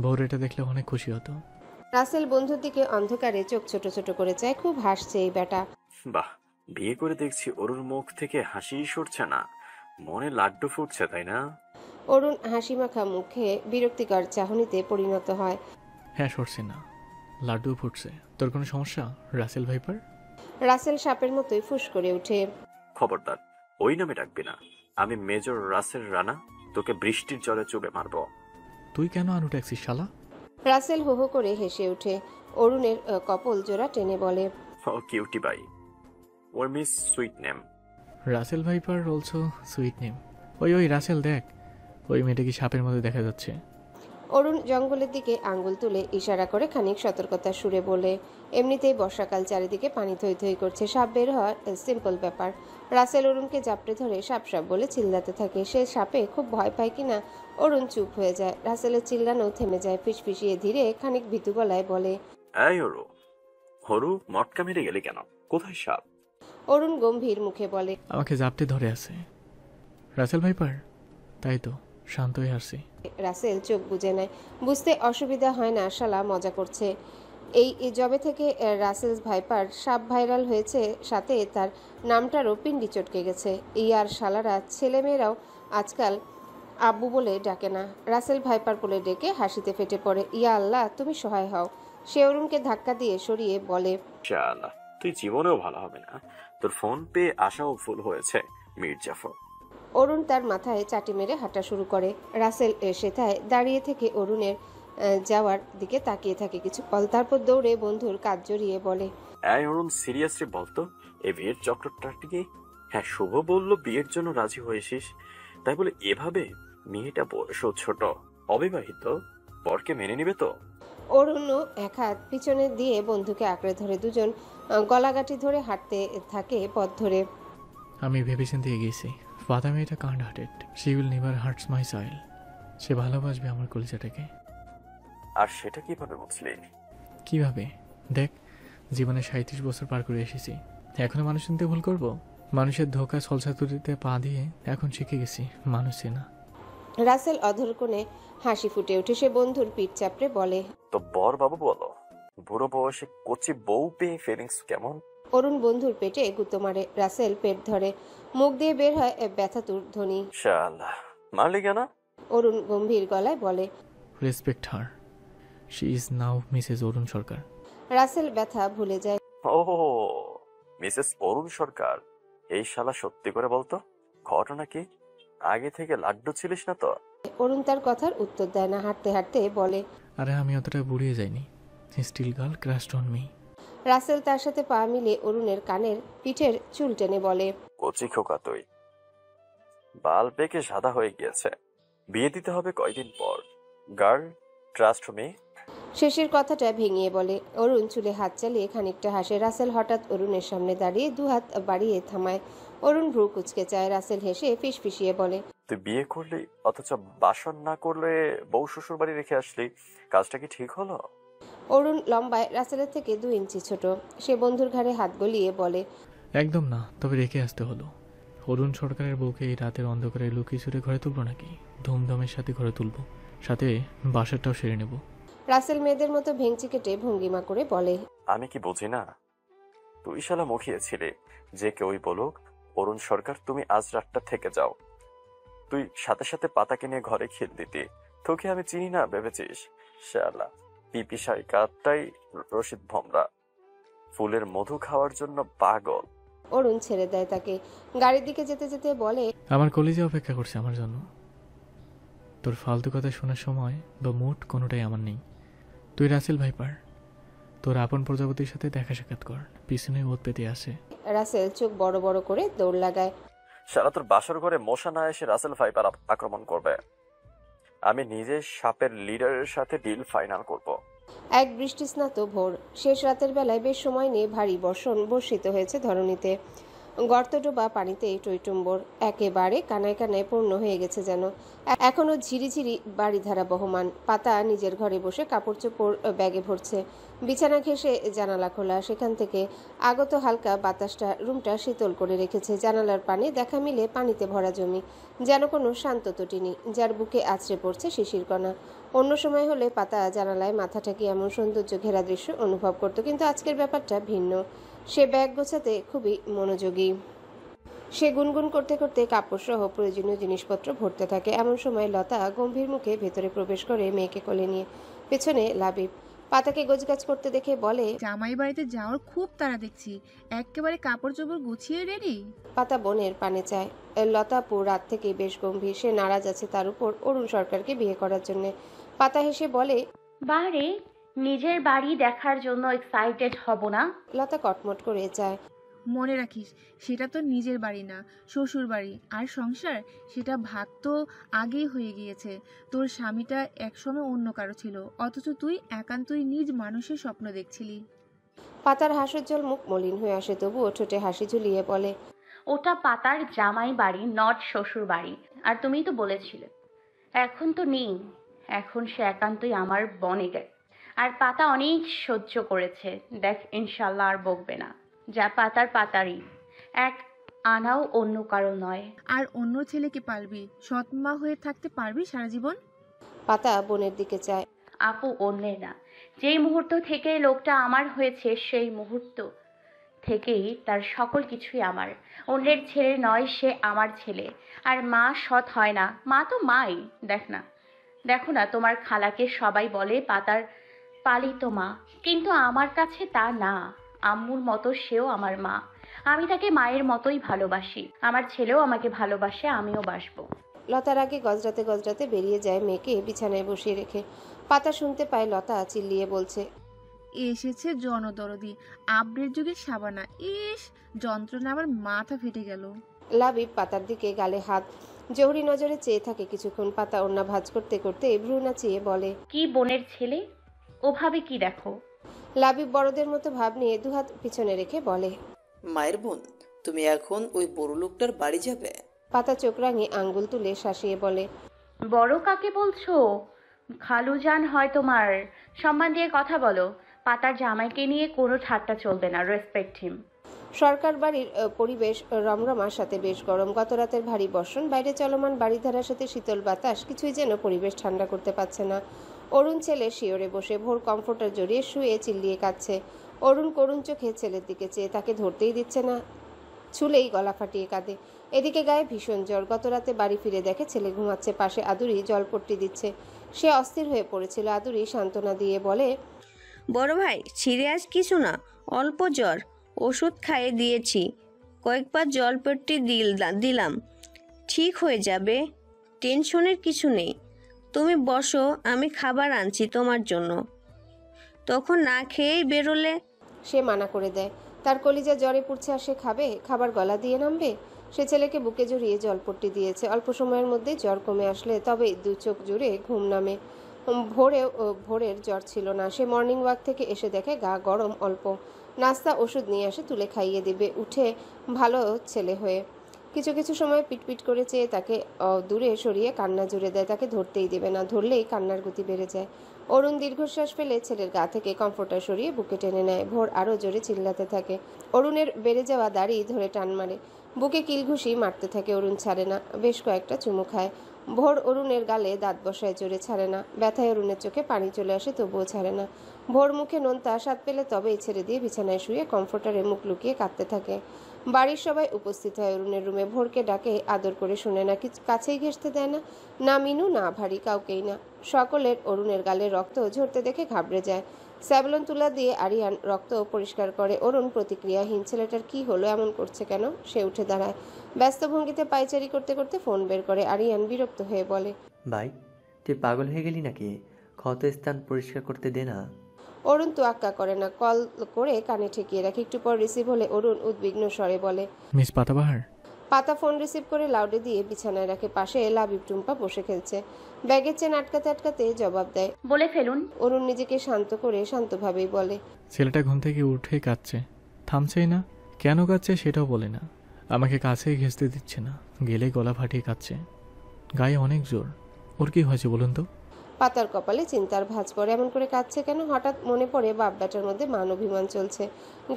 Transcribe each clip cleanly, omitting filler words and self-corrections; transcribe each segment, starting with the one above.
বউর এটা দেখলে অনেক খুশি হতো। রাসেল বন্ধুর দিকে অন্ধকারে চোখ ছোট ছোট করে চায়। খুব হাসছে এই বেটা। বাহ, বিয়ে করে দেখছি অরুর মুখ থেকে হাসি সরছে না, মনে লাড্ডু ফুটছে, তাই না? অরুণ হাসিমাখা মুখে বিরক্তিকর চাহনিতে পরিণত হয়। হ্যাঁ, সরছে না, লাড্ডু ফুটছে। তোর কোনো সমস্যা রাসেল ভাইপার? রাসেল সাপের মতোই ফুস করে ওঠে। খবরদার, ওই নামে ডাকবি না। আমি মেজর রাসেল রানা, তোকে বৃষ্টির জলে চুবে মারবো। তুই কেন আনু ট্যাক্সি শালা? রাসেল হো হো করে হেসে ওঠে। অরুণের কপল জোড়া টেনে বলে, ও কিউটি বাই, ওর miss sweet name. Russell viper also sweet name. ওই রাসেল দেখ, ওই মেয়েটা কি সাপের মধ্যে দেখা যাচ্ছে? অরুণ জঙ্গলের দিকে আঙ্গুল তুলে ইশারা করে খানিক সতর্কতার সুরে বলে, এমনিতেই বর্ষাকাল, চারিদিকে পানি থই থই করছে, সাপ বের হওয়া সিম্পল ব্যাপার। রাসেল অরুণকে জাপটে ধরে সাপ সাপ বলে চিল্লাতে থাকে। সে সাপে খুব ভয় পায় কিনা অরুণ চুপ হয়ে যায়। রাসেলের চিল্লানো থেমে যায়। ফিসফিসিয়ে ধীরে খানিক ভীতু গলায় বলে, এই হরু, হরু মটকা মেরে গেলি কেন? কোথায় সাপ? অরুণ গম্ভীর মুখে বলে, আমাকে জাপটে ধরে আছে রাসেল ভাইপার, তাই তো শান্ত হয়ে আসছি। রাসেল চোখ বুজে নেয়। বুঝতে অসুবিধা হয় না, শালা মজা করছে। এই জবে থেকে রাসেল ভাইপার সাপ ভাইরাল হয়েছে, সাথে তার নামটারও পিন্ডি চটকে গেছে। আর শালারা ছেলেমেয়েরাও আজকাল আব্বু বলে ডাকে না, রাসেল ভাইপার বলে ডেকে হাসিতে ফেটে পড়ে। ইয়া আল্লাহ, তুমি সহায় হও। সে অরুণকে ধাক্কা দিয়ে সরিয়ে বলে, শালা, তুই জীবনেও ভালো হবে না। তোর ফোন পেয়ে আশাও ফুল হয়েছে মির্জাফর। অরুণ তার মাথায় চাটি মেরে হাঁটা শুরু করে। রাসেল সেথায় দাঁড়িয়ে থেকে অরুণের যাওয়ার দিকে তাকিয়ে থাকে কিছুক্ষণ, তারপর দৌড়ে বন্ধুর কাজ জড়িয়ে বলে, এই অরুণ, সিরিয়াসলি বলতো এই বিয়ের চক্রটা কি? হ্যাঁ, শুভ বললো বিয়ের জন্য রাজি হয়েছিস, তাই বলে এভাবে? মেয়েটা বয়সও ছোট, অবিবাহিত, বরকে মেনে নিবে তো? অরুণও এক হাত পিছনে দিয়ে বন্ধুকে আঁকড়ে ধরে। দুজন গলাগাটি ধরে হাঁটতে থাকে পথ ধরে। আমি ভেবেচিন্তে এগিয়েছি। ফাদা মেয়েটা kind hearted, she will never hurts my soul. সে ভালোবাসবে আমার কলিজাটাকে। আর সেটা কিভাবে বুঝলি? কিভাবে? দেখ, জীবনে 37 বছর পার করে এসেছি, এখনো মানুষ চিনতে ভুল করব? মানুষের ধোকা ছলছাতুরিতে পা দিয়ে এখন শিখে গেছি মানুষ চেনা। রাসেল অধর কোণে হাসি ফুটে ওঠে। সে বন্ধুর পিঠ চাপড়ে বলে, তো বর বাবু বলো, বুড়ো বয়সে কচি বউ পেয়ে ফিলিংস কেমন? অরুণ বন্ধুর পেটে গুঁতো মারে। রাসেল পেট ধরে, মুখ দিয়ে বের হয় ব্যথাতুর ধ্বনি। শালা, মারলি কেন? অরুণ গম্ভীর গলায় বলে, respect her, she is now Mrs Arun Sarkar. Russell ব্যথা ভুলে যায়। ও মিসেস অরুণ সরকার, এই শালা সত্যি করে বলতো, ঘটনা কি? আগে থেকে লাড্ডু ছিলিস না তো? অরুণ তার কথার উত্তর দেয় না, হাঁটতে হাঁটতে বলে, আরে আমি অতটা বুড়িয়ে যাইনি। Still girl crushed on me. Russell তার সাথে পা মিলে অরুণের কানের পিঠের চুল টেনে বলে, কচি খোকা তুই, বাল পেকে সাদা হয়ে গিয়েছে, বিয়ে দিতে হবে কয়দিন পর। Girl, trust me. শেষের কথাটা ভেঙিয়ে বলে। অরুণ চুলে হাত চালিয়ে খানিকটা হাসে। রাসেল হঠাৎ অরুণের সামনে দাঁড়িয়ে দুহাত বাড়িয়ে থামায়। অরুণ ভ্রু কুচকে চায়। রাসেল হেসে ফিসফিসিয়ে বলে, তুই বিয়ে করলি অথচ বাসন না করলে বউ শ্বশুর বাড়ি রেখে আসলি, কাজটা কি ঠিক হলো? অরুণ লম্বায় রাসেলের থেকে 2 ইঞ্চি ছোট। সে বন্ধুর ঘাড়ে হাত গলিয়ে বলে, একদম না, তবে রেখে আসতে হলো। অরুণ সরকারের বউকে এই রাতের অন্ধকারে লুকিয়ে ছুড়ে ঘরে তুলবো নাকি? ধুমধামের সাথে ঘরে তুলবো, সাথে বাসাটাও সেরে নেব। রাসেল মেয়েদের মতো ভেঙচি কেটে ভঙ্গিমা করে বলে, আমি কি বুঝি না? তুই শালা মুখিয়েছিলে যে কেউই বলুক অরুণ সরকার তুমি আজ রাতটা থেকে যাও, তুই সাথে সাথে পাতাকে নিয়ে ঘরে খেল দিতি। তোকে আমি চিনি না ভেবেছিস? শালা পিপি সাইকারটাই রশিদ ভমরা, ফুলের মধু খাওয়ার জন্য পাগল। অরুণ ছেড়ে দেয় তাকে। গাড়ির দিকে যেতে যেতে বলে, আমার কলেজে অপেক্ষা করছে আমার জন্য। তোর ফালতু কথা শোনার সময় বা মুড কোনোটাই আমার নেই। তুই রাসেল ভাইপার, তোর আপন প্রজাপতির সাথে দেখা সাক্ষাৎ কর, পিছনে ওত পেতে আসে। রাসেল চোখ বড় বড় করে দৌড় লাগায়। শালা তোর বাসর ঘরে মশা না এসে রাসেল ভাইপার আক্রমণ করবে। আমি নিজে সাপের লিডারের সাথে ডিল ফাইনাল করব। এক বৃষ্টিস্নাত ভোর। শেষ রাতের বেলায় বেশ সময় নিয়ে ভারী বর্ষণ বর্ষিত হয়েছে ধরণীতে। গর্তডোবা পানিতে টইটুম্বর, একেবারে কানায় কানায় পূর্ণ হয়ে গেছে যেন। এখনো ঝিরিঝিরি বাড়িধারা বহমান। পাতা নিজের ঘরে বসে কাপড় চোপড় ব্যাগে ভরছে। বিছানা ঘেঁষে জানালা খোলা, সেখান থেকে আগত হালকা বাতাসটা রুমটা শীতল করে রেখেছে। জানালার পানে দেখা মিলে পানিতে ভরা জমি, যেন কোনো শান্ত তটিনী যার বুকে আছড়ে পড়ছে শিশির কণা। অন্য সময় হলে পাতা জানালায় মাথা ঠাকিয়ে এমন সৌন্দর্য ঘেরা দৃশ্য অনুভব করত, কিন্তু আজকের ব্যাপারটা ভিন্ন। সে ব্যাগ গোছাতে খুবই মনোযোগী। সে গুনগুন করতে করতে কাপড়সহ প্রয়োজনীয় জিনিসপত্র ভরতে থাকে। এমন সময় লতা গম্ভীর মুখে ভেতরে প্রবেশ করে মেয়েকে কোলে নিয়ে। পেছনে লাবিব পাতাকে গোছগাছ করতে দেখে বলে, জামাই বাড়িতে যাওয়ার খুব তাড়া দেখছি, একেবারে কাপড় চোপড় গুছিয়ে রেডি। পাতা বোনের পানে চায়। লতা আপু রাত থেকে বেশ গম্ভীর, সে নারাজ আছে তার উপর অরুণ সরকারকে বিয়ে করার জন্য। পাতা হেসে বলে, বারে নিজের বাড়ি দেখার জন্য এক্সাইটেড হব না? লতা কটমট করে চায়। মনে রাখিস, সেটা তো নিজের বাড়ি না, শ্বশুর বাড়ি। আর সংসার, সেটা ভাগ তো আগেই হয়ে গিয়েছে। তোর স্বামীটা একসময় অন্য কারো ছিল, অথচ তুই একান্তই নিজ মানুষের স্বপ্ন দেখছিলি। পাতার হাস্যোজ্জ্বল মুখ মলিন হয়ে আসে, তবুও ঠোঁটে হাসি ঝুলিয়ে বলে, ওটা পাতার জামাই বাড়ি, নট শ্বশুর বাড়ি। আর তুমিই তো বলেছিলে। এখন তো নেই, এখন সে একান্তই আমার বনে গে। আর পাতা অনেক সহ্য করেছে, দেখ ইনশাল্লাহ আর বকবে না। যা পাতার পাতারই, এক আনাও অন্য কারো নয়। আর অন্য ছেলেকে পালবি, সৎ মা হয়ে থাকতে পারবি সারা জীবন? পাতা বোনের দিকে চায়। আপু অন্যের না, যেই মুহূর্ত থেকে লোকটা আমার হয়েছে সেই মুহূর্ত থেকেই তার সকল কিছুই আমার। অন্যের ছেলে নয়, সে আমার ছেলে। আর মা সৎ হয় না, মা তো মাই। দেখো না তোমার খালাকে সবাই বলে পাতার পালিত মা, কিন্তু আমার কাছে তা না। আম্মুর মতো সেও আমার মা, আমি তাকে মায়ের মতোই ভালোবাসি। আমার ছেলেও আমাকে ভালোবাসে, আমিও বাসবো। লতার আগে গজরাতে গজরাতে বেরিয়ে যায় মেয়েকে বিছানায় বসিয়ে রেখে। পাতা শুনতে পায় লতা চিল্লিয়ে বলছে, এসেছে জনদরদি, আপডেট যুগের সাবানা। ইস, যন্ত্রণা আমার মাথা ফেটে গেল। লাবিব পাতার দিকে গালে হাত জহরি নজরে চেয়ে থাকে কিছুক্ষণ। পাতা ওড়না ভাঁজ করতে করতে ভ্রু নাচিয়ে বলে, কি বোনের ছেলে, ওভাবে কি দেখো? লাবিব বড়দের মতো ভাব নিয়ে দুহাত পিছনে রেখে বলে, মায়ের বোন, তুমি এখন ওই বড় লোকটার বাড়ি যাবে? পাতা চোখ রাঙিয়ে আঙ্গুল তুলে শাসিয়ে বলে, বড় কাকে বলছো? খালুজান হয় তোমার, সম্মান দিয়ে কথা বলো। পাতার জামাইকে নিয়ে কোনো ঠাট্টা চলবে না, রেসপেক্ট হিম। সরকার বাড়ির পরিবেশ রমরমার সাথে বেশ গরম। গত রাতের ভারী বর্ষণ, বাইরে চলমান বাড়িধারার সাথে শীতল বাতাস কিছুই যেন পরিবেশ ঠান্ডা করতে পারছে না। অরুণ ছেলে শিওরে বসে ভোর কমফোর্টার জড়িয়ে শুয়ে চিল্লিয়ে কাঁদছে। অরুণ করুণ চোখে ছেলের দিকে চেয়ে তাকে ধরতেই দিচ্ছে না, ছুলেই গলা ফাটিয়ে কাঁদে। এদিকে গায়ে ভীষণ জ্বর। গত রাতে বাড়ি ফিরে দেখে ছেলে ঘুমাচ্ছে, পাশে আদুরি জলপট্টি দিচ্ছে। সে অস্থির হয়ে পড়েছিল। আদুরি সান্ত্বনা দিয়ে বলে, বড় ভাই, সিরিয়াস কিছু না, অল্প জ্বর, ওষুধ খাইয়ে দিয়েছি, কয়েকবার জলপট্টি দিলাম, ঠিক হয়ে যাবে, টেনশনের কিছু নেই। তুমি বসো, আমি খাবার আনছি তোমার জন্য। তখন না খেয়েই বেরোলে। সে মানা করে দেয়। তার কলিজা জ্বরে পুড়ছে, আর সে খাবে? খাবার গলা দিয়ে নামবে? সে ছেলেকে বুকে জড়িয়ে জলপট্টি দিয়েছে। অল্প সময়ের মধ্যে জ্বর কমে আসলে তবে দু চোখ জুড়ে ঘুম নামে। ভোরের জ্বর ছিল না। সে মর্নিং ওয়াক থেকে এসে দেখে গা গরম অল্প। নাস্তা ওষুধ নিয়ে আসে, তুলে খাইয়ে দেবে উঠে ভালো ছেলে হয়ে। কিছু কিছু সময় পিটপিট করে চেয়ে তাকে দূরে সরিয়ে কান্না জুড়ে দেয়। তাকে ধরতেই দেবে না, ধরলেই কান্নার গতি বেড়ে যায়। অরুণ দীর্ঘশ্বাস ফেলে ছেলের গা থেকে কমফোর্টার সরিয়ে বুকে টেনে নেয়। ভোর আরও জোরে চিল্লাতে থাকে। অরুণের বেড়ে যাওয়া দাড়ি ধরে টান মারে, বুকে কিলঘুষি মারতে থাকে। অরুণ ছাড়ে না, বেশ কয়েকটা চুমু খায়। ভোর অরুণের গালে দাঁত বসায়, জোরে ছাড়ে না। ব্যথায় অরুণের চোখে পানি চলে আসে, তবুও ছাড়ে না। ভোর মুখে নোনতা স্বাদ পেলে তবেই ছেড়ে দিয়ে বিছানায় শুয়ে কমফোর্টারে মুখ লুকিয়ে কাঁদতে থাকে। বাড়ির সবাই উপস্থিত হয় অরুণের রুমে। ভোরকে ডাকে, আদর করে শুনে না, কাছেই ঘেঁষতে দেয় না। না মিনু, না ভারী, কাউকেই না। সকলের অরুণের গালে রক্ত ঝরতে দেখে ঘাবড়ে যায়। স্যাভলন তুলা দিয়ে আরিয়ান রক্ত পরিষ্কার করে। অরুণ প্রতিক্রিয়াহীন। ছেলেটার কি হলো, এমন করছে কেন? সে উঠে দাঁড়ায়। ব্যস্ত ভঙ্গিতে পায়চারি করতে করতে ফোন বের করে। আরিয়ান বিরক্ত হয়ে বলে, ভাই, তুই পাগল হয়ে গেলি নাকি? ক্ষত স্থান পরিষ্কার করতে দে না। অরুণ তোয়াক্কা করে না, কল করে কানে ঠেকিয়ে রাখে। একটু পর রিসিভ হলে অরুণ উদ্বিগ্ন স্বরে বলে, মিস পাতাবাহার। পাতা ফোন রিসিভ করে লাউডে দিয়ে বিছানায় রাখে। পাশে লাবিব টুম্পা বসে খেলছে। ব্যাগের চেন আটকাতে আটকাতে জবাব দেয়, বলে ফেলুন। অরুণ নিজেকে শান্ত করে শান্তভাবেই বলে, ছেলেটা ঘুম থেকে উঠে কাঁদছে, থামছেই না। কেন কাঁদছে সেটাও বলে না। আমাকে কাছে ঘেঁচতে দিচ্ছে না, গেলে গলা ফাটিয়ে কাঁদছে, গায়ে অনেক জোর। ওর কি হয়েছে বলুন তো? পাতার কপালে চিন্তার ভাঁজ পড়ে। এমন করে কাঁদছে কেন? হঠাৎ মনে পড়ে বাপ বেটার মধ্যে মান অভিমান চলছে।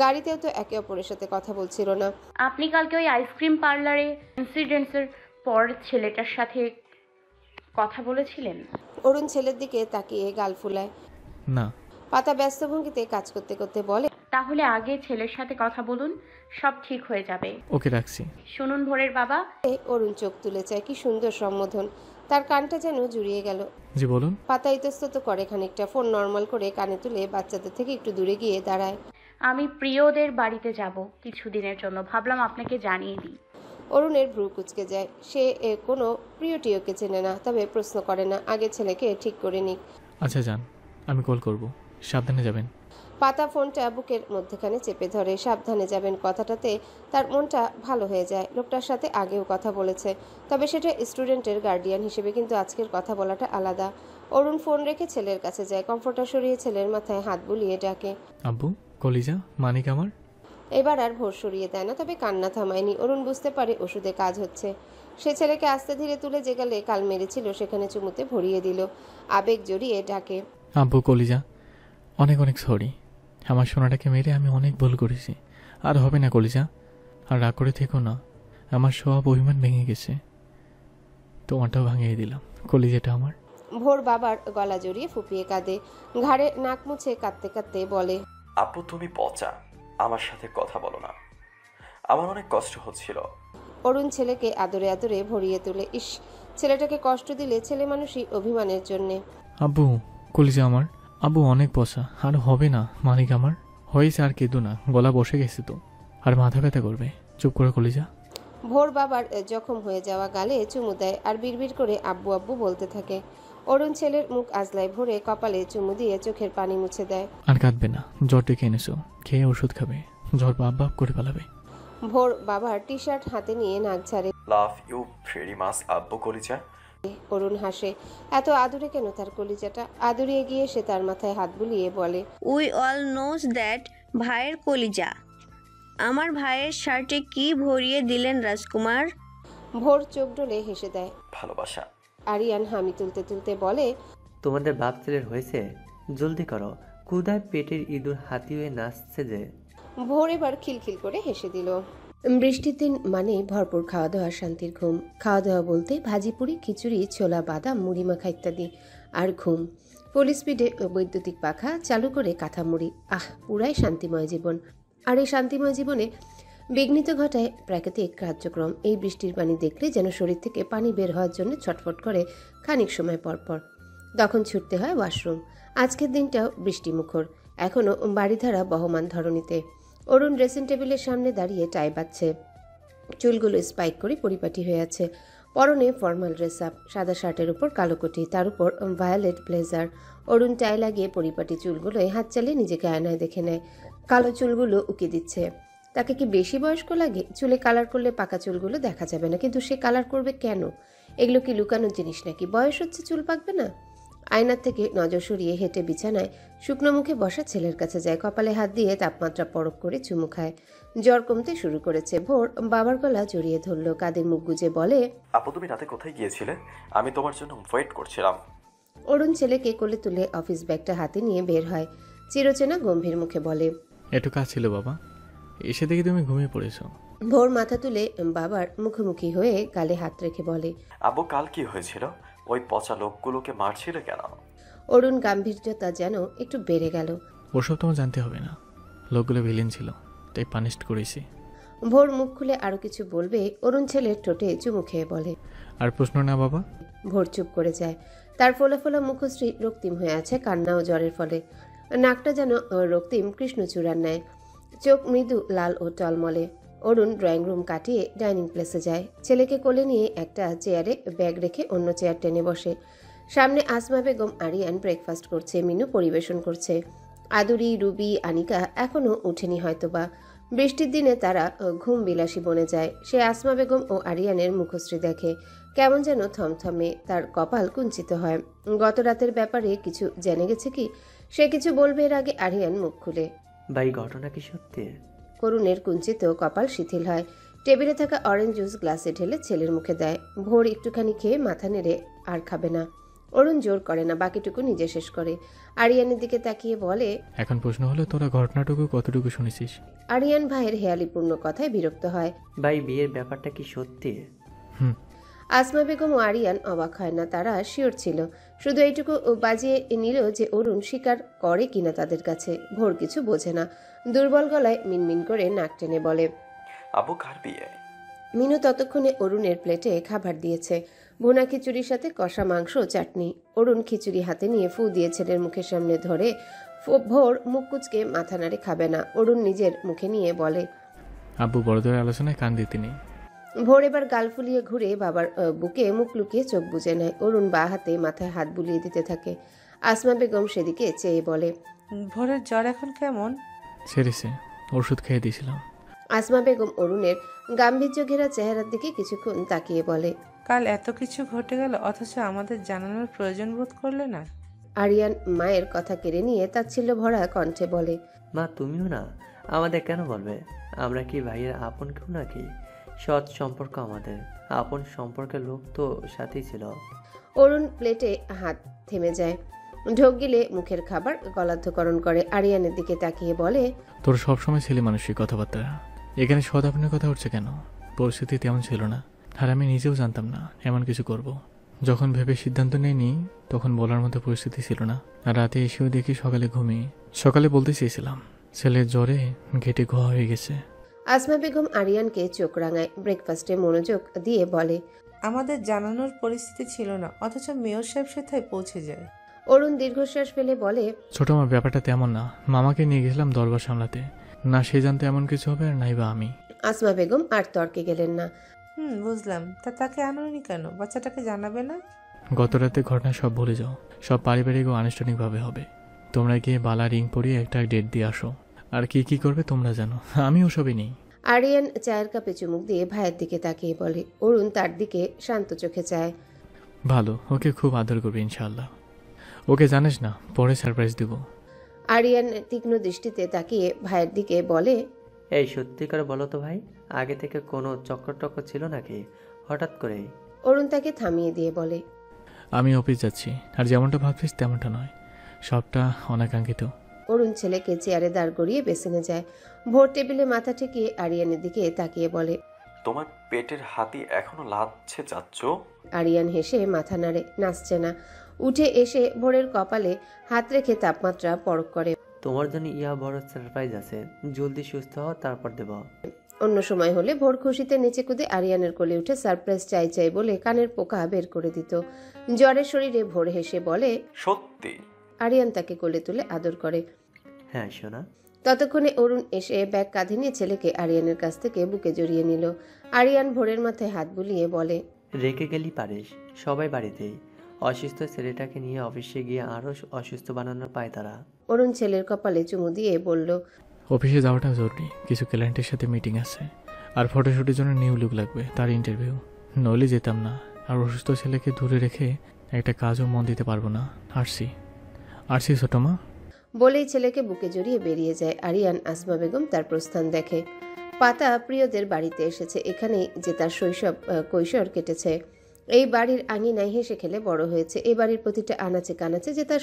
গাড়িতেও তো একে অপরের সাথে কথা বলছিল না। আপনি কালকে ওই আইসক্রিম পার্লারে ইনসিডেন্টসের পর ছেলেটার সাথে কথা বলেছিলেন? অরুণ ছেলের দিকে তাকিয়ে গাল ফুলায়। না। পাতা ব্যস্ত ভঙ্গিতে কাজ করতে করতে বলে, তাহলে আগে ছেলের সাথে কথা বলুন, সব ঠিক হয়ে যাবে। ওকে রাখছি। শুনুন ভোরের বাবা। অরুণ চোখ তুলে চায়। কি সুন্দর সম্বোধন! তার কানটা যেন জুড়িয়ে গেল। জি বলুন। পাতা ইতস্তত করে খানিকটা, ফোন নর্মাল করে কানে তুলে বাচ্চাদের থেকে একটু দূরে গিয়ে দাঁড়ায়। আমি প্রিয়দের বাড়িতে যাব কিছুদিনের জন্য, ভাবলাম আপনাকে জানিয়ে দিই। অরুণের ভ্রু কুঁচকে যায়। সে কোনো প্রিয়টিওকে চেনে না, তবে প্রশ্ন করে না, আগে ছেলেকে ঠিক করে নিক। আচ্ছা যান, আমি কল করব, সাবধানে যাবেন। পাতা ফোনটা বুকের মধ্যখানে চেপে ধরে। সাবধানে যাবেন কথাটাতে তার মনটা ভালো হয়ে যায়। লোকটার সাথে আগেও কথা বলেছে, তবে সেটা স্টুডেন্টের গার্ডিয়ান হিসেবে, কিন্তু আজকের কথা বলাটা আলাদা। অরুণ ফোন রেখে ছেলের কাছে যায়। কমফোর্টার সরিয়ে ছেলের মাথায় হাত বুলিয়ে ডাকে, আব্বু, কলিজা, মানিক আমার। এবার আর ভোর সরিয়ে দেয় না, তবে কান্না থামায়নি। অরুণ বুঝতে পারে ওষুধে কাজ হচ্ছে। সে ছেলেকে আস্তে ধীরে তুলে যে গালে কাল মেরেছিল সেখানে চুমুতে ভরিয়ে দিল। আবেগ জড়িয়ে ডাকে, আব্বু, কলিজা, অনেক অনেক সরি। আমার সোনাটাকে মেরে আমি অনেক ভুল করেছি, আর হবে না কলিজা। আর রাগ করে থেকো না, আমার সব অভিমান ভেঙে গেছে, তোমারটাও ভাঙিয়ে দিলাম, কলিজাটা আমার। ভোর বাবার গলা জড়িয়ে ফুপিয়ে কাঁদে। ঘাড়ে নাক মুছে কাঁদতে কাঁদতে বলে, আপু তুমি পচা, আমার সাথে কথা বলো না, আমার অনেক কষ্ট হচ্ছিল। অরুণ ছেলেকে আদরে আদরে ভরিয়ে তোলে। ইস, ছেলেটাকে কষ্ট দিলে ছেলে মানুষই অভিমানের জন্যে। আব্বু, কলিজা আমার। আব্বু অনেক পচা, আর হবে না মানিক আমার। হয়েছে, আর কেঁদো না, গলা বসে গেছে তো, আর মাথা ব্যথা করবে। চুপ করে কলিজা। ভোর বাবার জখম হয়ে যাওয়া গালে চুমু দেয় আর বিড়বিড় করে আব্বু আব্বু বলতে থাকে। অরুণ ছেলের মুখ আজলায় ভরে কপালে চুমু দিয়ে চোখের পানি মুছে দেয়। আর কাঁদবে না, জ্বর ডেকে এনেছো, খেয়ে ওষুধ খাবে, জ্বর বাপ বাপ করে পালাবে। ভোর বাবার টি শার্ট হাতে নিয়ে নাক ঝাড়ে। লাভ ইউ ভেরি মাচ আব্বু কলিজা। অরুণ হাসে। এত আদুরে কেন তার কলিজাটা? আদুরিয়ে গিয়ে সে তার মাথায় হাত বুলিয়ে বলে, উই অল নোজ দ্যাট ভাইয়ের কলিজা। আমার ভাইয়ের শার্টে কি ভরিয়ে দিলেন রাজকুমার? ভোর চোখ ডলে হেসে দেয়। ভালোবাসা। আরিয়ান হামি তুলতে তুলতে বলে, তোমাদের বাপ ছেলের হয়েছে, জলদি করো, ক্ষুধায় পেটের ইঁদুর হাতি হয়ে নাচছে যে। ভোর এবার খিলখিল করে হেসে দিল। বৃষ্টির দিন মানে ভরপুর খাওয়া দাওয়া, শান্তির ঘুম। খাওয়া দাওয়া বলতে ভাজিপুরি, খিচুড়ি, ছোলা, বাদাম, মুড়ি মাখা ইত্যাদি, আর ঘুম। ফুল স্পিডে বৈদ্যুতিক পাখা চালু করে কাঁথা মুড়ি। পুরাই শান্তিময় জীবন। আর এই শান্তিময় জীবনে বিঘ্নিত ঘটায় প্রাকৃতিক কার্যক্রম। এই বৃষ্টির পানি দেখলে যেন শরীর থেকে পানি বের হওয়ার জন্য ছটফট করে খানিক সময় পর পর। তখন ছুটতে হয় ওয়াশরুম। আজকের দিনটাও বৃষ্টিমুখর, এখনও বাড়িধারা বহমান ধরণীতে। অরুণ ড্রেসিং টেবিলের সামনে দাঁড়িয়ে টাই বাচ্ছে। চুলগুলো স্পাইক করে পরিপাটি হয়ে আছে। পরনে ফর্মাল ড্রেস আপ, সাদা শার্টের উপর কালো কোটি, তার উপর ভায়োলেট ব্লেজার। অরুণ টাই লাগিয়ে পরিপাটি চুলগুলোয় হাত চালিয়ে নিজেকে আয়নায় দেখে নেয়। কালো চুলগুলো উকি দিচ্ছে। তাকে কি বেশি বয়স্ক লাগে? চুলে কালার করলে পাকা চুলগুলো দেখা যাবে না, কিন্তু সে কালার করবে কেন? এগুলো কি লুকানোর জিনিস নাকি? বয়স হচ্ছে, চুল পাকবে না? আয়নার থেকে নজর সরিয়ে হেঁটে বিছানায় শুকনো মুখে বসা ছেলের কাছে যায়। কপালে হাত দিয়ে তাপমাত্রা পরখ করে চুমু খায়। জ্বর কমতে শুরু করেছে। ভোর বাবার গলা জড়িয়ে ধরল, কাঁধে মুখ গুজে বলে, আপু তুমি রাতে কোথায় গিয়েছিলে? আমি তোমার জন্য ওয়েট করছিলাম। অরুণ ছেলেকে কোলে তুলে অফিস ব্যাগটা হাতে নিয়ে বের হয়। চিরচেনা গম্ভীর মুখে বলে, একটু কাজ ছিল বাবা, এসে দেখি তুমি ঘুমিয়ে পড়েছো। ভোর মাথা তুলে বাবার মুখোমুখি হয়ে গালে হাত রেখে বলে, আব্বু কাল কি হয়েছিল? ওই পচা লোকগুলোকে মারছিলে কেন? অরুণ গাম্ভীর্যতা যেন একটু বেড়ে গেল। ওসব তোমার জানতে হবে না, লোকগুলো ভিলেন ছিল, তাই পানিশড করেছি। ভোর মুখ খুলে আরো কিছু বলবে, অরুণ ছেলের ঠোঁটে চুমু খেয়ে বলে, আর প্রশ্ন না বাবা। ভোর চুপ করে যায়। তার ফোলা ফোলা মুখশ্রী রক্তিম হয়ে আছে কান্না ও জ্বরের ফলে। নাকটা যেন রক্তিম কৃষ্ণচূড়ার ন্যায়, চোখ মৃদু লাল ও টলমলে। অরুণ ড্রয়িং রুম কাটিয়ে ডাইনিং প্লেসে যায়। ছেলেকে কোলে নিয়ে একটা চেয়ারে ব্যাগ রেখে অন্য চেয়ার টেনে বসে। সামনে আসমা বেগম আরিয়ান ব্রেকফাস্ট করছে, মিনু পরিবেশন করছে। আদুরি, রুবি, আনিকা এখনও উঠেনি হয়তোবা। বৃষ্টির দিনে তারা ঘুম বিলাসী বনে যায়। সে আসমা বেগম ও আরিয়ানের মুখশ্রী দেখে, কেমন যেন থমথমে। তার কপাল কুঞ্চিত হয়। গত রাতের ব্যাপারে কিছু জেনে গেছে কি? সে কিছু বলবে এর আগে আরিয়ান মুখ খুলে। ভাই ঘটনা কি সত্যি? করুণের কুঞ্চিত কপাল শিথিল হয়। টেবিলে থাকা অরেঞ্জ জুস গ্লাসে ঢেলে ছেলের মুখে দেয়। ভোর একটুখানি খেয়ে মাথা নেড়ে আর খাবে না। অরুণ জোর করে না, বাকিটুকু নিজে শেষ করে। আরিয়ানের দিকে তাকিয়ে বলে, এখন প্রশ্ন হলো তোরা ঘটনাটুকু কতটুকু শুনেছিস? আরিয়ান ভাইয়ের হেয়ালিপূর্ণ কথায় বিরক্ত হয়। ভাই বিয়ের ব্যাপারটা কি সত্যি? হুম। আসমা বেগম ও আরিয়ান অবাক হয় না, তারা শিওর ছিল। শুধু এইটুকু বাজিয়ে নিল যে অরুণ স্বীকার করে কিনা তাদের কাছে। ভোর কিছু বোঝে না, দুর্বল গলায় মিনমিন করে নাক টেনে বলে, আবু কার বিয়ে? মিনু ততক্ষণে অরুণের প্লেটে খাবার দিয়েছে, ভুনা খিচুড়ির সাথে কষা মাংস ও চাটনি। অরুণ খিচুড়ি হাতে নিয়ে ফু দিয়ে ছেলের মুখের সামনে ধরে। ভোর মুখ কুচকে মাথা নাড়ে, খাবে না। অরুণ নিজের মুখে নিয়ে বলে, আব্বু বড়দের আলোচনায় কান দিতে নেই। ভোর এবার গাল ফুলিয়ে ঘুরে বাবার বুকে মুখ লুকিয়ে চোখ বুজে নেয়। অরুণ বা হাতে মাথায় হাত বুলিয়ে দিতে থাকে। আসমা বেগম সেদিকে চেয়ে বলে, ভোরের জ্বর এখন কেমন? সেরেছে, ওষুধ খেয়ে দিয়েছিলাম। আসমা বেগম অরুণের গাম্ভীর্য ঘেরা চেহারার দিকে কিছুক্ষণ তাকিয়ে বলে, কাল এত কিছু ঘটে গেল অথচ আমাদের জানানোর প্রয়োজন বোধ করলে না? আরিয়ান মায়ের কথা কেড়ে নিয়ে তাচ্ছিল্য ভরা কণ্ঠে বলে, মা তুমিও না, আমাদের কেন বলবে? আমরা কি ভাইয়ের আপন কেউ নাকি? সৎ সম্পর্ক আমাদের, আপন সম্পর্কের লোক তো সাথেই ছিল। অরুণ প্লেটে হাত থেমে যায়, ঢোক গিলে মুখের খাবার গলাধকরণ করে। আরিয়ানের দিকে তাকিয়ে বলে, তোর সবসময় ছেলে মানুষই কথাবার্তা, এখানে সদাপনের কথা উঠছে কেন? পরিস্থিতি তেমন ছিল না, আর আমি নিজেও জানতাম না এমন কিছু করব। যখন ভেবে সিদ্ধান্ত নেইনি তখন বলার মতো পরিস্থিতি ছিল না। আর রাতে এসেও দেখি সকালে ঘুমিয়ে। সকালে বলতে চেয়েছিলাম ছেলের জ্বরে ঘেটে ঘোয়া হয়ে গেছে। আসমা বেগম আরিয়ানকে চোখ রাঙায়, ব্রেকফাস্টে মনোযোগ দিয়ে বলে, আমাদের জানানোর পরিস্থিতি ছিল না অথচ মেয়র সাহেব সেথায় পৌঁছে যায়। অরুণ দীর্ঘশ্বাস ফেলে বলে, ছোট আমার ব্যাপারটা তেমন না, মামাকে নিয়ে গেছিলাম দরবার সামলাতে, না সে জানতে এমন কিছু হবে আর নাই বা আমি। আসমা বেগম আর তর্কে গেলেন না। বুঝলাম, তা তাকে আনোনি কেন? বাচ্চাটাকে জানাবে না? গত রাতে ঘটনা সব ভুলে যাও, সব পারিবারিক ও আনুষ্ঠানিকভাবে হবে। তোমরা গিয়ে বালা রিং পরিয়ে একটা ডেট দিয়ে আসো, আর কি কি করবে তোমরা জানো, আমি ওসবই নেই। আরিয়ান চায়ের কাপে চুমুক দিয়ে ভাইয়ের দিকে তাকিয়ে বলে। অরুণ তার দিকে শান্ত চোখে চায়। ভালো, ওকে খুব আদর করবে ইনশাআল্লাহ। ওকে জানিস না, পরে সারপ্রাইজ দিব। আরিয়ান তীক্ষ্ণ দৃষ্টিতে তাকিয়ে ভাইয়ের দিকে বলে, এই সত্যি করে বলো তো ভাই, আগে থেকে কোনো চক্কর টক্কর ছিল নাকি হঠাৎ করে? অরুণ তাকে থামিয়ে দিয়ে বলে, আমি অফিস যাচ্ছি, আর যেমনটা ভাবছিস তেমনটা নয়, সবটা অনাকাঙ্ক্ষিত। অরুণ ছেলেকে চেয়ারে দাঁড় করিয়ে বেসিনে যায়। ভোর টেবিলে মাথা ঠেকিয়ে আরিয়ানের দিকে তাকিয়ে বলে, তোমার পেটের হাতি এখনো লাচ্ছে যাচ্ছ? আরিয়ান হেসে মাথা নাড়ে, নাচছে না। উঠে এসে ভোরের কপালে হাত রেখে তাপমাত্রা পরখ করে। তোমার জন্য ইয়া বড় সারপ্রাইজ আছে, জলদি সুস্থ হও তারপর দেব। অন্য সময় হলে ভোর খুশিতে নেচে কুদে আরিয়ানের কোলে উঠে সারপ্রাইজ চাই চাই বলে কানের পোকা বের করে দিত। জ্বরের শরীরে ভোর হেসে বলে, সত্যি? আরিয়ান তাকে কোলে তুলে আদর করে। হ্যাঁ শোনা। ততক্ষণে অরুণ এসে ব্যাগ কাঁধে নিয়ে ছেলেকে আরিয়ানের কাছ থেকে বুকে জড়িয়ে নিল। আরিয়ান ভোরের মাথায় হাত বুলিয়ে বলে, রেখে গেলি পারিস, সবাই বাড়িতেই। অসুস্থ ছেলেটাকে নিয়ে অফিসে গিয়ে আরো অসুস্থ বানানোর পায় তারা। অরুণ ছেলের কপালে চুমু দিয়ে বলল, অফিসে যাওয়াটা জরুরি, কিছু ক্লায়েন্টের সাথে মিটিং আছে, আর ফটোশুটের জন্য নিউ লুক লাগবে, তার ইন্টারভিউ। নইলে যেতাম না, আর অসুস্থ ছেলেকে দূরে রেখে একটা কাজও মন দিতে পারবো না। আরসি ছোট মা। বলেই ছেলেকে বুকে জড়িয়ে বেরিয়ে যায়। আরিয়ান আসমা বেগম তার প্রস্থান দেখে। পাতা প্রিয়দের বাড়িতে এসেছে, এখানেই যে তার কৈশোর কেটেছে। এই বাড়ির আঙিনায় হেসে খেলে বড় হয়েছে। এই বাড়ির প্রতিটা আনাচে কানাচে যে তার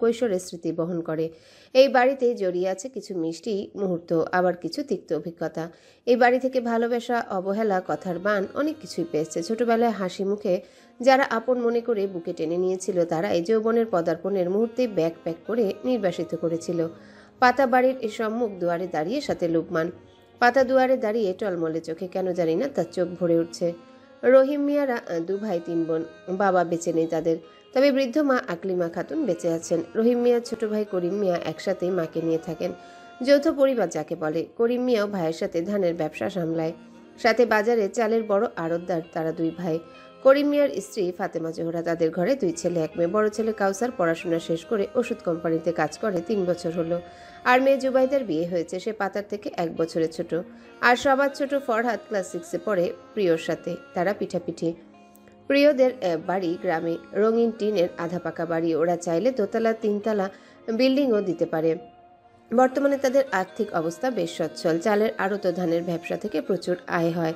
কৈশোরের স্মৃতি বহন করে। এই বাড়িতেই জড়িয়ে আছে কিছু মিষ্টি মুহূর্ত, আবার কিছু তিক্ত অভিজ্ঞতা। এই বাড়ি থেকে ভালোবাসা, অবহেলা, কথার বান, অনেক কিছুই পেয়েছে। ছোটবেলায় হাসি মুখে যারা আপন মনে করে বুকে টেনে নিয়েছিল, তারা এই যৌবনের পদার্পণের মুহূর্তে ব্যাগ প্যাক করে নির্বাসিত করেছিল। পাতা বাড়ির সম্মুখ দুয়ারে দাঁড়িয়ে, সাথে লুকমান। পাতা দুয়ারে দাঁড়িয়ে টলমলে চোখে, কেন জানি না তার চোখ ভরে উঠছে। রহিম মিয়ারা 2 ভাই 3 বোন, বাবা বেঁচে নেই তাদের, তবে বৃদ্ধ মা আকলিমা খাতুন বেঁচে আছেন। রহিম মিয়ার ছোট ভাই করিম মিয়া একসাথেই মাকে নিয়ে থাকেন। যৌথ পরিবার যাকে বলে। করিম মিয়াও ভাইয়ের সাথে ধানের ব্যবসা সামলায়, সাথে বাজারে চালের বড় আড়তদার তারা 2 ভাই। করিম মিয়ার স্ত্রী ফাতেমা জোহরা, তাদের ঘরে 2 ছেলে 1 মেয়ে। বড় ছেলে কাউসার পড়াশোনা শেষ করে ওষুধ কোম্পানিতে কাজ করে, 3 বছর হলো। আর মেয়ে জুবাইদার বিয়ে হয়েছে, সে পাতার থেকে 1 বছরের ছোট। আর সবার ছোট ফরহাদ ক্লাস 6-এ পড়ে প্রিয়র সাথে, তারা পিঠাপিঠি। প্রিয়দের বাড়ি গ্রামে, রঙিন টিনের আধা পাকা বাড়ি। ওরা চাইলে 2তলা 3তলা বিল্ডিংও দিতে পারে। বর্তমানে তাদের আর্থিক অবস্থা বেশ সচ্ছল। চালের আড়ত ধানের ব্যবসা থেকে প্রচুর আয় হয়।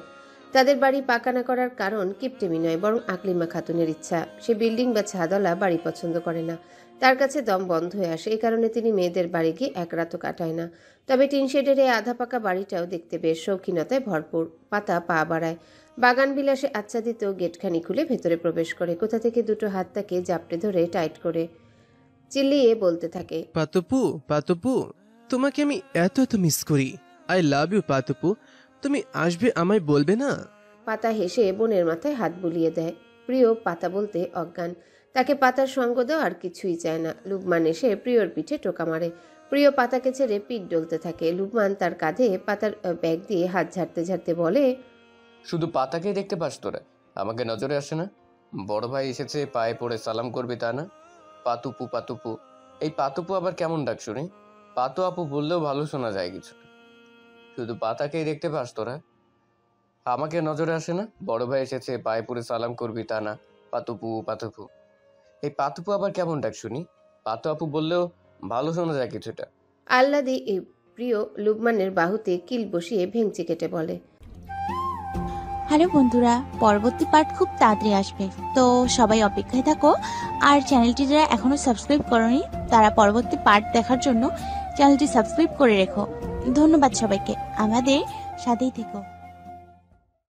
তাদের বাড়ি পাকা না করার কারণ কিপটেমি নয়, বরং আকলিমা খাতুনের ইচ্ছা। সে বিল্ডিং বা ছাদওয়ালা বাড়ি পছন্দ করে না, তার কাছে দম বন্ধ হয়ে আসে। এই কারণে তিনি মেয়েদের বাড়ি গিয়ে এক রাতও কাটায় না। তবে টিন শেডের এই আধা পাকা বাড়িটাও দেখতে বেশ শৌখিনতায় ভরপুর। পাতা পা বাড়ায়, বাগান বিলাসে আচ্ছাদিত গেটখানি খুলে ভেতরে প্রবেশ করে। কোথা থেকে দুটো হাত তাকে জাপটে ধরে টাইট করে চিল্লিয়ে বলতে থাকে, পাতপু পাতপু, তোমাকে আমি এত এত মিস করি। আই লাভ ইউ পাতপু, তুমি আসবে আমায় বলবে না? পাতা হেসে বোনের মাথায় হাত বুলিয়ে দেয়। প্রিয় পাতা বলতে অজ্ঞান, তাকে পাতার সঙ্গ দেওয়া আর কিছুই চায় না। লুবমান এসে প্রিয়র পিঠে টোকা মারে। প্রিয় পাতাকে ছেড়ে পিঠ ডলতে থাকে। লুবমান তার কাঁধে পাতার ব্যাগ দিয়ে হাত ঝাড়তে ঝাড়তে বলে, শুধু পাতাকেই দেখতে পাস তোরা, আমাকে নজরে আসে না? বড় ভাই এসেছে, পায়ে পড়ে সালাম করবি তা না? পাতুপু পাতুপু, এই পাতুপু আবার কেমন ডাক শুনি? পাতু আপু বললেও ভালো শোনা যায় কিছু। শুধু পাতাকেই দেখতে পাস তোরা, আমাকে নজরে আসে না? বড় ভাই এসেছে, পায়ে পড়ে সালাম করবি তা না? পাতুপু পাতুপু, এই পাতুপু আবার কেমন ডাক শুনি? পাতু আপু বললেও ভালো শোনা যায় কিছুটা। আহ্লাদি প্রিয় লুবমানের বাহুতে কিল বসিয়ে ভেঙচি কেটে বলে, হ্যালো বন্ধুরা, পরবর্তী পার্ট খুব তাড়াতাড়ি আসবে, তো সবাই অপেক্ষায় থাকো। আর চ্যানেলটি যারা এখনো সাবস্ক্রাইব করোনি তারা পরবর্তী পার্ট দেখার জন্য চ্যানেলটি সাবস্ক্রাইব করে রেখো। ধন্যবাদ সবাইকে, আমাদের সাথেই থেকো।